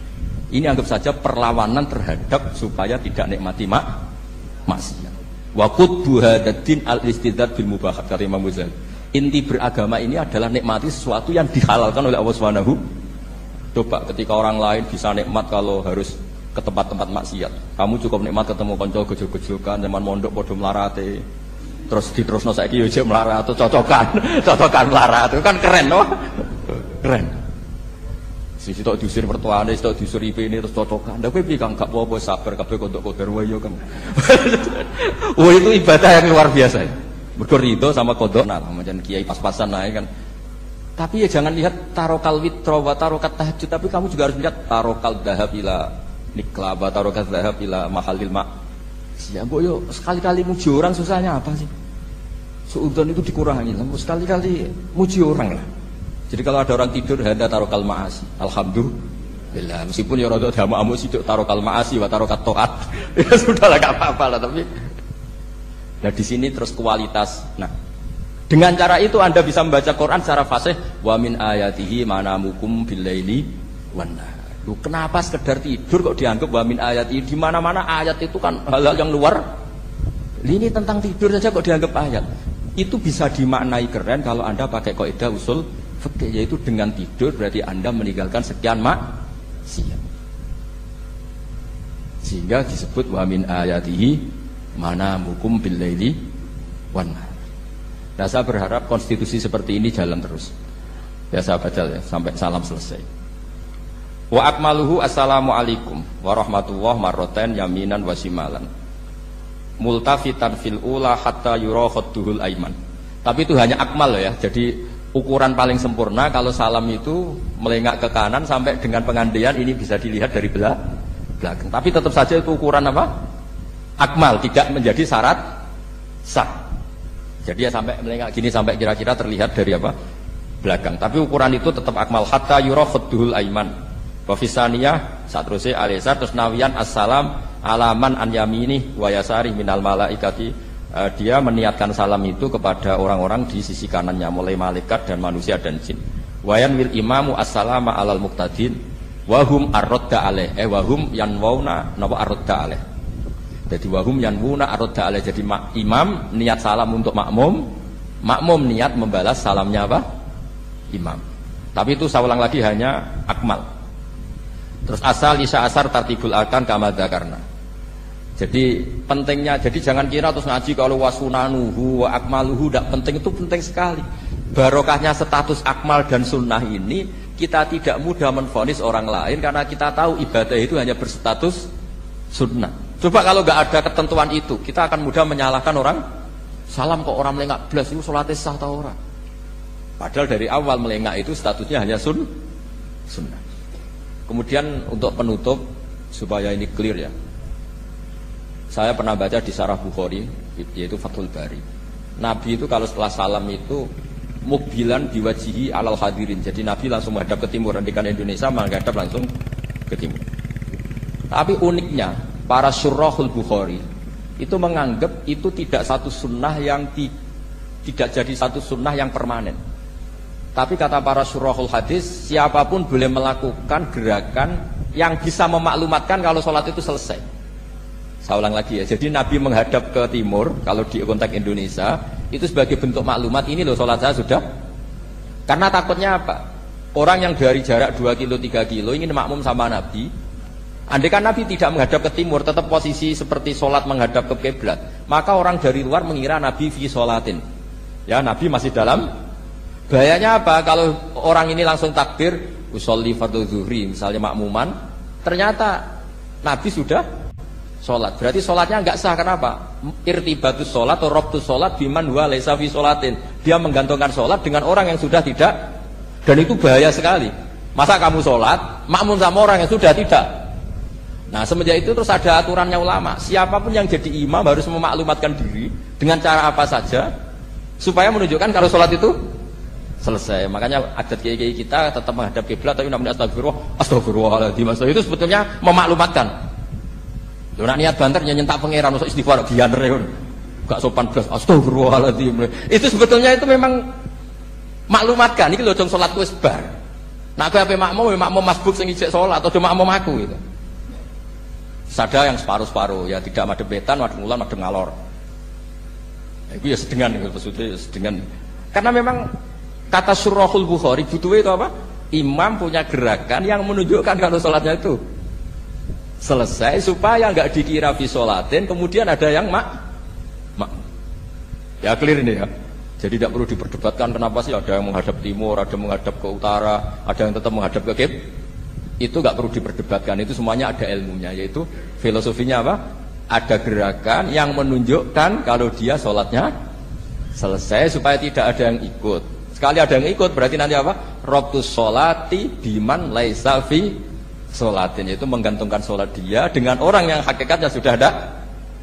B: Ini anggap saja perlawanan terhadap supaya tidak nikmati maksiat. Wa qutbu hadaddin al-istidzad bil mubahat kata Imam Ghazali. Inti beragama ini adalah nikmati sesuatu yang dihalalkan oleh Allah Subhanahu. Coba ketika orang lain bisa nikmat kalau harus ke tempat-tempat maksiat. Kamu cukup nikmat ketemu kanca gejul-gejulkan zaman mondok padha mlarate. Terus diterusno saiki yo jek mlarat cocokan mlarat. Itu kan keren loh. Keren. Sisi tok diusir mertuane, tok diusir ipene terus cocokan. Lah kowe piye Kang gak apa-apa sabar kabeh kodok-kodar wae yo Kang. Oh itu ibadah yang luar biasa. Mergo ridho sama kodok nah macam kiai pas-pasan naik kan. Tapi ya jangan lihat tarokal witro wa tarokat tahajud, tapi kamu juga harus lihat tarokal dahab ila nikla wa tarokat dahab ila mahalil mak. Ya mbok yo sekali-kali muji orang susahnya apa sih? Suudzon itu dikurangi, sekali-kali muji orang lah. Jadi kalau ada orang tidur handa tarokal maasi, alhamdulillah. Meskipun ya rada damak-amuk sithik tarokal maasi wa tarokat taat. Ya sudahlah enggak apa-apa lah tapi. Nah di sini terus kualitas. Nah dengan cara itu Anda bisa membaca Quran secara fasih. Wa min ayatihi manamukum billaili wan nahar. Kenapa sekedar tidur kok dianggap wa min ayatihi? Di mana-mana ayat itu kan hal-hal yang luar. Ini tentang tidur saja kok dianggap ayat. Itu bisa dimaknai keren kalau Anda pakai kaidah usul fikih, yaitu dengan tidur berarti Anda meninggalkan sekian maksiat. Sehingga disebut wa min ayatihi manamukum billaili wan nahar. Nah saya berharap konstitusi seperti ini jalan terus. Ya saya baca ya sampai salam selesai. Wa akmaluhu assalamualaikum warahmatullahi marroten yaminan wasimalan. Multafitan fil ula hatta yura khadduhul aiman. Tapi itu hanya akmal ya. Jadi ukuran paling sempurna kalau salam itu melengak ke kanan sampai dengan pengandian ini bisa dilihat dari belakang. Tapi tetap saja itu ukuran apa? Akmal, tidak menjadi syarat sah. Jadi ya sampai melengak gini sampai kira-kira terlihat dari apa? Belakang. Tapi ukuran itu tetap akmal hatta yura khadduhul aiman. Wa fisaniyah satruse alisa terus nawiyan assalam alaman an yamini wa yasari minal malaikati. Dia meniatkan salam itu kepada orang-orang di sisi kanannya mulai malaikat dan manusia dan jin. Wayan wil imamu assalama alal muqtadin wa hum arradda alaih wa hum yanwauna napa arradda alaih. Jadi wahum yanwuna arradda alaih. Jadi imam niat salam untuk makmum, makmum niat membalas salamnya apa? Imam. Tapi itu saya ulang lagi hanya akmal. Terus asal isya asar tartibul arkan kama dzakarna. Jadi pentingnya, jadi jangan kira terus ngaji kalau wasunanuhu wa akmaluhu tidak penting, itu penting sekali. Barokahnya status akmal dan sunnah ini kita tidak mudah menvonis orang lain karena kita tahu ibadah itu hanya berstatus sunnah. Coba kalau nggak ada ketentuan itu, kita akan mudah menyalahkan orang. Salam kok orang melengak blas itu sholatnya sah atau orang? Padahal dari awal melengak itu statusnya hanya sunnah. Kemudian untuk penutup supaya ini clear ya, saya pernah baca di Syarah Bukhari yaitu Fathul Bari. Nabi itu kalau setelah salam itu mukbilan biwajihi alal hadirin. Jadi Nabi langsung menghadap ke timur, andikan Indonesia menghadap langsung ke timur. Tapi uniknya para syurahul Bukhari itu menganggap itu tidak satu sunnah yang tidak jadi satu sunnah yang permanen. Tapi kata para syurahul hadis, siapapun boleh melakukan gerakan yang bisa memaklumatkan kalau sholat itu selesai. Saya ulang lagi ya, jadi Nabi menghadap ke timur kalau di konteks Indonesia itu sebagai bentuk maklumat, ini loh sholat saya sudah. Karena takutnya apa? Orang yang dari jarak 2 kilo 3 kilo ingin makmum sama Nabi. Andai kan Nabi tidak menghadap ke timur, tetap posisi seperti sholat menghadap ke kiblat, maka orang dari luar mengira Nabi fi sholatin. Ya, Nabi masih dalam. Bahayanya apa? Kalau orang ini langsung takbir, usolli fardhu zuhri, misalnya makmuman, ternyata Nabi sudah sholat. Berarti sholatnya enggak sah. Kenapa? Irtibatus sholat atau robtus sholat biman huwa laisa fi sholatin. Dia menggantungkan sholat dengan orang yang sudah tidak, dan itu bahaya sekali. Masa kamu sholat, makmum sama orang yang sudah tidak. Nah semenjak itu terus ada aturannya ulama, siapapun yang jadi imam harus memaklumatkan diri dengan cara apa saja supaya menunjukkan kalau sholat itu selesai. Makanya adat kiai-kiai kita tetap menghadap kiblat tapi namanya astagfirullahaladzim. Itu sebetulnya memaklumatkan. Lho nak niat banter nyentak pangeran usah istighfar gianer gak sopan blas astagfirullahaladzim. Itu sebetulnya itu memang maklumatkan iki lho jong salat wis bar. Nak kowe ape makmum masbuk sing ijek salat atau makmum aku gitu. Sada yang separuh-separuh ya tidak madhep wetan, madhep kulon, madhep ngalor. Itu ya sedengan itu maksudnya sedengan. Karena memang kata Surahul Bukhari butuhnya itu apa? Imam punya gerakan yang menunjukkan kalau sholatnya itu selesai supaya nggak dikira fi sholatin kemudian ada yang mak. Ya clear ini ya. Jadi tidak perlu diperdebatkan kenapa sih ada yang menghadap timur, ada yang menghadap ke utara, ada yang tetap menghadap ke kiblat. Itu nggak perlu diperdebatkan. Itu semuanya ada ilmunya, yaitu filosofinya apa? Ada gerakan yang menunjukkan kalau dia sholatnya selesai supaya tidak ada yang ikut. Sekali ada yang ikut berarti nanti apa? Rabtus sholati biman laisa fi sholatin, yaitu menggantungkan sholat dia dengan orang yang hakikatnya sudah ada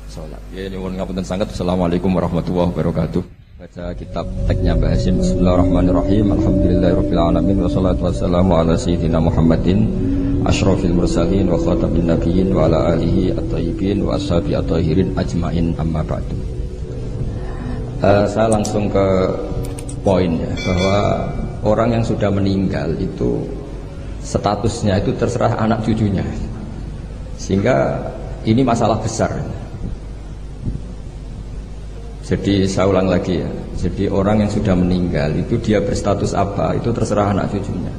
B: sholat. Ya nyuwun ngapunten sanget. Assalamualaikum warahmatullahi wabarakatuh. Baca kitab teksnya Mbah Hasyim. Bismillahirrahmanirrahim. Alhamdulillahirabbil alamin wassalatu wassalamu ala sayyidina Muhammadin asyrafil mursalin wa khatamin nabiyyin wa ala alihi at-thayyibin wa ashabi at-tahirin ajmain amma ba'du. Saya langsung ke poin ya, bahwa orang yang sudah meninggal itu statusnya itu terserah anak cucunya. Sehingga ini masalah besar. Jadi saya ulang lagi ya. Jadi orang yang sudah meninggal itu dia berstatus apa itu terserah anak cucunya.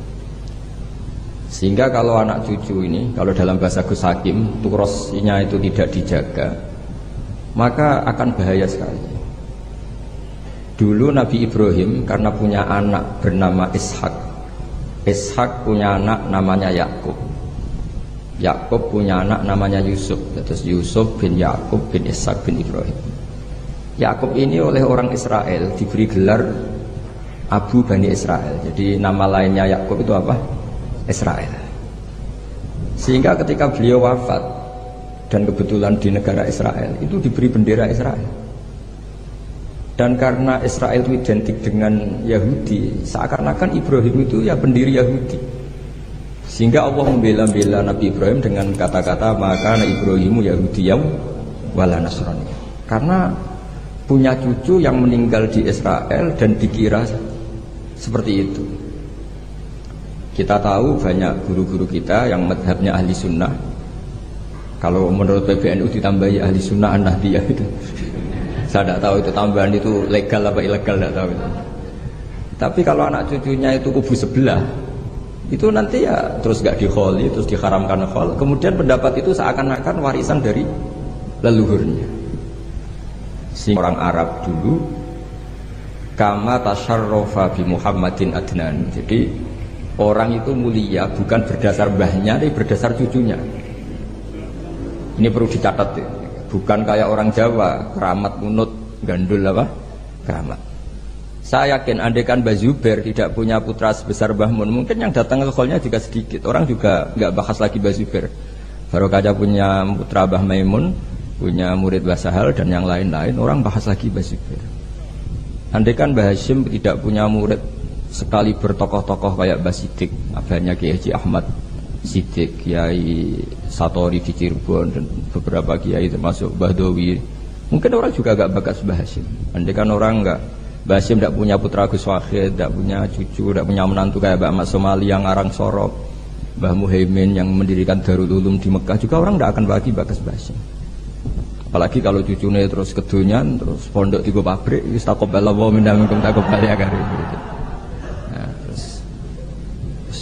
B: Sehingga kalau anak cucu ini, kalau dalam bahasa Gus Hakim turosnya itu tidak dijaga, maka akan bahaya sekali. Dulu Nabi Ibrahim karena punya anak bernama Ishak, Ishak punya anak namanya Yakub, Yakub punya anak namanya Yusuf. Terus Yusuf bin Yakub bin Ishak bin Ibrahim. Yakub ini oleh orang Israel diberi gelar Abu Bani Israel. Jadi nama lainnya Yakub itu apa? Israel. Sehingga ketika beliau wafat dan kebetulan di negara Israel itu diberi bendera Israel. Dan karena Israel itu identik dengan Yahudi, seakan-akan Ibrahim itu ya pendiri Yahudi. Sehingga Allah membela-bela Nabi Ibrahim dengan kata-kata maka Ibrahimu Yahudiyam wala Nasrani. Karena punya cucu yang meninggal di Israel dan dikira seperti itu. Kita tahu banyak guru-guru kita yang madhabnya ahli sunnah. Kalau menurut PBNU ditambahi ahli sunnah an-nahdiyah itu. Saya tidak tahu itu tambahan itu legal apa ilegal, tidak tahu itu. Tapi kalau anak cucunya itu kubu sebelah, itu nanti ya terus gak dikholi, terus diharamkan khol. Kemudian pendapat itu seakan-akan warisan dari leluhurnya. Orang Arab dulu kama tasyarrafa bi Muhammadin adnan. Jadi orang itu mulia bukan berdasar mbahnya tapi berdasar cucunya. Ini perlu dicatat ya. Bukan kayak orang Jawa keramat munut gandul apa? Keramat. Saya yakin andaikan Mbah Zubair tidak punya putra sebesar Mbah Mun, mungkin yang datang ke kholnya juga sedikit. Orang juga nggak bahas lagi Mbah Zubair. Baru kaca punya putra Mbah Maimun, punya murid Mbah Sahal dan yang lain-lain, orang bahas lagi Mbah Zubair. Andaikan Mbah Hasyim tidak punya murid sekali bertokoh-tokoh kayak Mbah Siddiq, abahnya Kiai Haji Ahmad Siddiq, Kiai Satori di Cirebon dan beberapa kiai termasuk Mbah Dowi, mungkin orang juga agak bakas Mbah Hasyim. Andaikan orang enggak Mbah Hasyim tidak punya putra Gus Wahid, tidak punya cucu, tidak punya menantu kayak Mbah Ahmad Somali yang ngarang Sorop, Mbah Muhaimin yang mendirikan Darul Ulum di Mekah, juga orang tidak akan bagi bakas Mbah Hasyim. Apalagi kalau cucunya terus kedonyan, terus pondok di pabrik, istaqobbalallahu minna minkum taqabbal ya karim. Nah, terus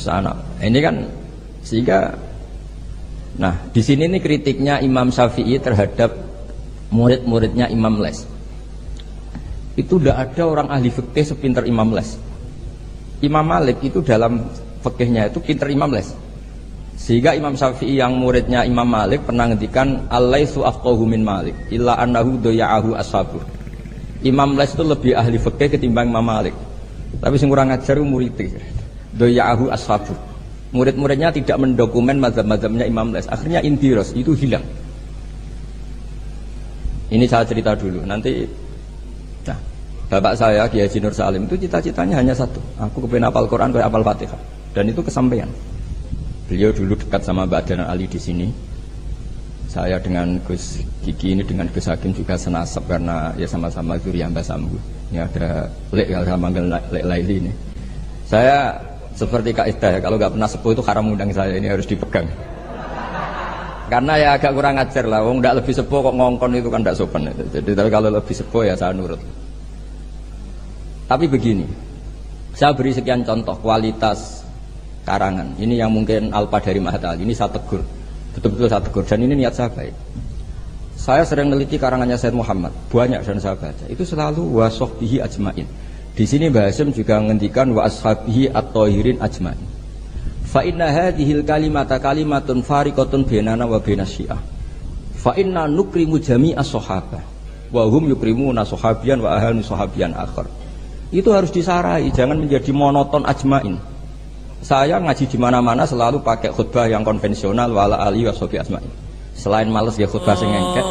B: anak ini kan sehingga, nah di sini nih kritiknya Imam Syafi'i terhadap murid-muridnya Imam Les. Itu tidak ada orang ahli fikih sepinter Imam Les. Imam Malik itu dalam fikihnya itu pinter Imam Les. Sehingga Imam Syafi'i yang muridnya Imam Malik pernah ngendikan Al-Laitsu afqahu min Malik illa annahu daya'ahu ashabu. Imam Les itu lebih ahli fikih ketimbang Imam Malik. Tapi sing kurang ajar murid-murid. Daya'ahu ashabu. Murid-muridnya tidak mendokumen mazhab-mazhabnya Imam Les. Akhirnya indiros itu hilang. Ini saya cerita dulu. Nanti nah, Bapak saya Kiai Haji Nur Salim itu cita-citanya hanya satu, aku kepengen hafal Quran kayak hafal Fatihah, dan itu kesampaian. Beliau dulu dekat sama Mbak Adnan Ali di sini. Saya dengan Gus Kiki ini dengan Gus Hakim juga senasab karena ya sama-sama zuriyah Mbah Sambu. Ya ada Lek kalau saya manggil Lek Laili ini. Saya seperti kaidah ya, kalau nggak pernah sepuh itu haram undang saya, ini harus dipegang. Karena ya agak kurang ajar lah, wong nggak lebih sepuh kok ngongkon itu kan nggak sopan. Jadi tapi kalau lebih sepuh ya saya nurut. Tapi begini, saya beri sekian contoh kualitas karangan. Ini yang mungkin alpa dari Mahat Ali. Ini saya tegur, betul-betul saya tegur. Dan ini niat saya baik. Saya sering meneliti karangannya Sayyid Muhammad, banyak dan saya baca. Itu selalu wa sahbihi ajmain. Di sini Mbah Hasyim juga menghentikan wa ashabihi at-thahirin ajmain. Fa inna hadhil kalimata kalimatun fariqatun bainana wa bainas syiah. Fa inna nukrimu jami'as sahabah wa hum yukrimuna sahabiyan wa ahanu sahabiyan akhar. Itu harus disarai, jangan menjadi monoton ajmain. Saya ngaji di mana-mana selalu pakai khutbah yang konvensional wala ali washabi asmain. Selain males ya khutbah sing ngengket,